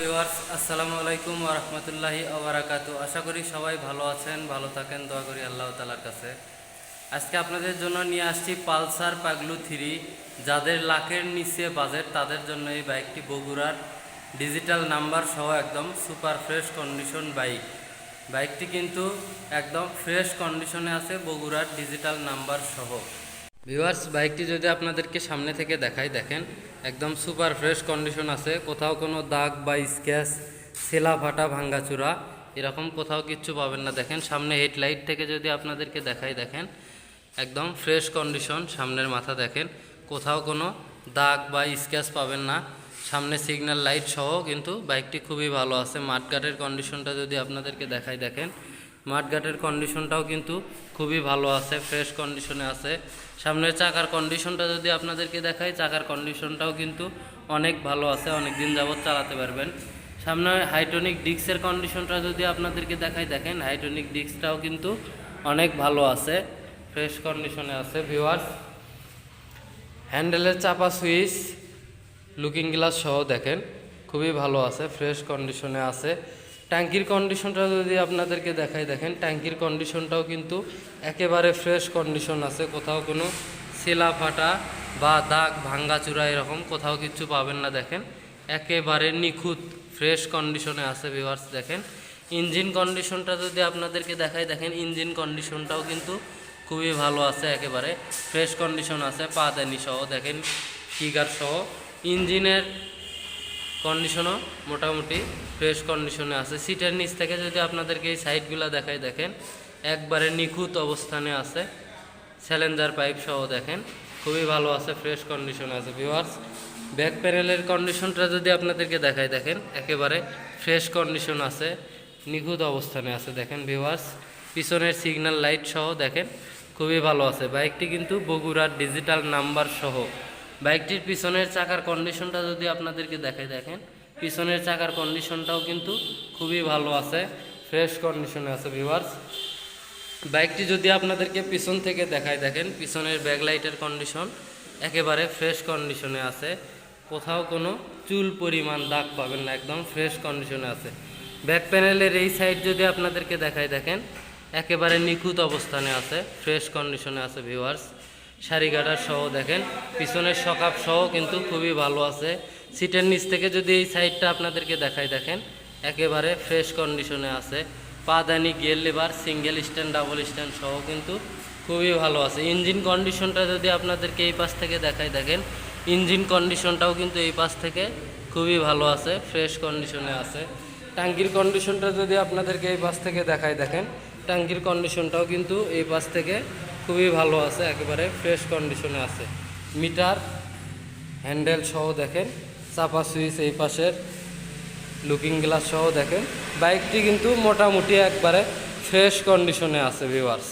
Viewers, আসসালামু আলাইকুম ওয়া রাহমাতুল্লাহি ওয়া বারাকাতুহু। আশা করি সবাই ভালো আছেন, ভালো থাকেন, দোয়া করি আল্লাহ তাআলার কাছে। আজকে আপনাদের জন্য নিয়ে আসছি পালসার পাগলু 3। যাদের লাখের নিচে বাজেট তাদের জন্য এই বাইকটি বগুড়ার ডিজিটাল নাম্বার সহ একদম সুপার ফ্রেশ কন্ডিশন বাইকটি কিন্তু একদম ফ্রেশ কন্ডিশনে আছে, বগুড়ার ডিজিটাল নাম্বার সহ। ভিউয়ার্স, বাইকটি যদি আপনাদেরকে সামনে থেকে দেখাই, দেখেন একদম সুপার ফ্রেশ কন্ডিশন আছে। কোথাও কোনো দাগ বা স্ক্র্যাচ, সেলা ফাটা, ভাঙ্গাচুরা এরকম কোথাও কিচ্ছু পাবেন না। দেখেন সামনে হেডলাইট থেকে যদি আপনাদেরকে দেখাই, দেখেন একদম ফ্রেশ কন্ডিশন। সামনের মাথা দেখেন, কোথাও কোনো দাগ বা স্ক্র্যাচ পাবেন না। সামনে সিগন্যাল লাইট সহ কিন্তু বাইকটি খুবই ভালো আছে। মাঠঘাটের কন্ডিশনটা যদি আপনাদেরকে দেখাই, দেখেন মাঠঘাটের কন্ডিশনটাও কিন্তু খুবই ভালো আছে, ফ্রেশ কন্ডিশনে আছে। সামনের চাকার কন্ডিশনটা যদি আপনাদেরকে দেখাই, চাকার কন্ডিশনটাও কিন্তু অনেক ভালো আছে, অনেক দিন যাবত চালাতে পারবেন। সামনে হাইড্রোলিক ডিস্কের কন্ডিশনটা যদি আপনাদেরকে দেখাই, দেখেন হাইড্রোলিক ডিস্কটাও কিন্তু অনেক ভালো আছে, ফ্রেশ কন্ডিশনে আছে। ভিউয়ার্স, হ্যান্ডেলের চাপা সুইচ, লুকিং গ্লাস সহ দেখেন খুবই ভালো আছে, ফ্রেশ কন্ডিশনে আছে। ট্যাঙ্কির কন্ডিশনটা যদি আপনাদেরকে দেখাই, দেখেন ট্যাঙ্কির কন্ডিশনটাও কিন্তু একেবারে ফ্রেশ কন্ডিশন আছে। কোথাও কোনো সেলা ফাটা বা দাগ ভাঙ্গাচুরা এরকম কোথাও কিছু পাবেন না। দেখেন একেবারে নিখুঁত ফ্রেশ কন্ডিশনে আছে। ভিউয়ার্স, দেখেন ইঞ্জিন কন্ডিশনটা যদি আপনাদেরকে দেখাই, দেখেন ইঞ্জিন কন্ডিশনটাও কিন্তু খুবই ভালো আছে, একেবারে ফ্রেশ কন্ডিশন আছে। পাদানি সহ দেখেন, ফিগার সহ ইঞ্জিনের কন্ডিশনও মোটামুটি ফ্রেশ কন্ডিশনে আছে। সিটের নিচ থেকে যদি আপনাদেরকে এই সাইডগুলো দেখাই, দেখেন একবারে নিখুঁত অবস্থানে আছে। স্যালেঞ্জার পাইপ সহ দেখেন খুবই ভালো আছে, ফ্রেশ কন্ডিশনে আছে। ভিউয়ার্স, ব্যাক প্যানেলের কন্ডিশনটা যদি আপনাদেরকে দেখাই, দেখেন একেবারে ফ্রেশ কন্ডিশন আছে, নিখুঁত অবস্থানে আছে। দেখেন ভিউয়ার্স, পিছনের সিগন্যাল লাইট সহ দেখেন খুবই ভালো আছে। বাইকটি কিন্তু বগুড়ার ডিজিটাল নাম্বার সহ। বাইকটির পিছনের চাকার কন্ডিশনটা যদি আপনাদেরকে দেখাই, দেখেন পিছনের চাকার কন্ডিশনটাও কিন্তু খুবই ভালো আছে, ফ্রেশ কন্ডিশনে আছে। ভিউয়ার্স, বাইকটি যদি আপনাদেরকে পিছন থেকে দেখাই, দেখেন পিছনের ব্যাকলাইটের কন্ডিশন একেবারে ফ্রেশ কন্ডিশনে আছে। কোথাও কোনো চুল পরিমাণ দাগ পাবেন না, একদম ফ্রেশ কন্ডিশনে আছে। ব্যাক প্যানেলের এই সাইড যদি আপনাদেরকে দেখাই, দেখেন একেবারে নিখুঁত অবস্থানে আছে, ফ্রেশ কন্ডিশনে আছে। ভিউয়ার্স, সারিগাটার সহ দেখেন পিছনের সকাপ সহ কিন্তু খুবই ভালো আছে। সিটের নিচ থেকে যদি এই সাইডটা আপনাদেরকে দেখাই, দেখেন একেবারে ফ্রেশ কন্ডিশনে আছে। পাদানি, gear lever, single stand, double stand সহ কিন্তু খুবই ভালো আছে। ইঞ্জিন কন্ডিশনটা যদি আপনাদেরকে এই পাশ থেকে দেখাই, দেখেন ইঞ্জিন কন্ডিশনটাও কিন্তু এই পাশ থেকে খুবই ভালো আছে, ফ্রেশ কন্ডিশনে আছে। ট্যাঙ্কির কন্ডিশনটা যদি আপনাদেরকে এই পাশ থেকে দেখাই, দেখেন ট্যাঙ্কির কন্ডিশনটাও কিন্তু এই পাশ থেকে খুবই ভালো আছে, একেবারে ফ্রেশ কন্ডিশনে আছে। মিটার, হ্যান্ডেল সহ দেখেন, চাপা সুইচ এই পাশের, লুকিং গ্লাস সহ দেখেন বাইকটি কিন্তু মোটামুটি একবারে ফ্রেশ কন্ডিশনে আছে। ভিউয়ার্স,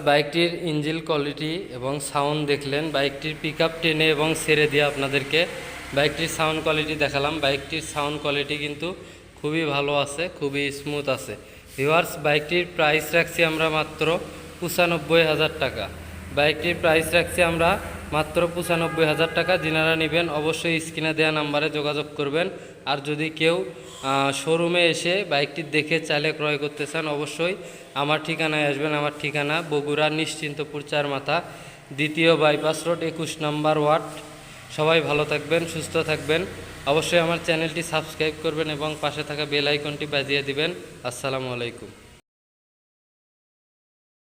বাইকটির ইঞ্জিন কোয়ালিটি এবং সাউন্ড দেখলেন। বাইকটির পিক আপ টেনে এবং ছেড়ে দিয়ে আপনাদেরকে বাইকটির সাউন্ড কোয়ালিটি দেখালাম। বাইকটির সাউন্ড কোয়ালিটি কিন্তু খুবই ভালো আছে, খুবই স্মুথ আছে। ভিউয়ার্স, বাইকটির প্রাইস রাখছি আমরা মাত্র 95,000 টাকা। বাইকটির প্রাইস রাখছি আমরা মাত্র 95,000 টাকা। যিনারা নেবেন অবশ্যই স্ক্রিনে দেওয়া নাম্বারে যোগাযোগ করবেন। আর যদি কেউ শোরুমে এসে বাইকটি দেখে চাইলে ক্রয় করতে চান, অবশ্যই আমার ঠিকানায় আসবেন। আমার ঠিকানা বগুড়া নিশ্চিন্তপুর 4 মাথা, দ্বিতীয় বাইপাস রোড, 21 নম্বর ওয়ার্ড। সবাই ভালো থাকবেন, সুস্থ থাকবেন। অবশ্যই আমার চ্যানেলটি সাবস্ক্রাইব করবেন এবং পাশে থাকা বেল আইকনটি বাজিয়ে দিবেন। আসসালামু আলাইকুম।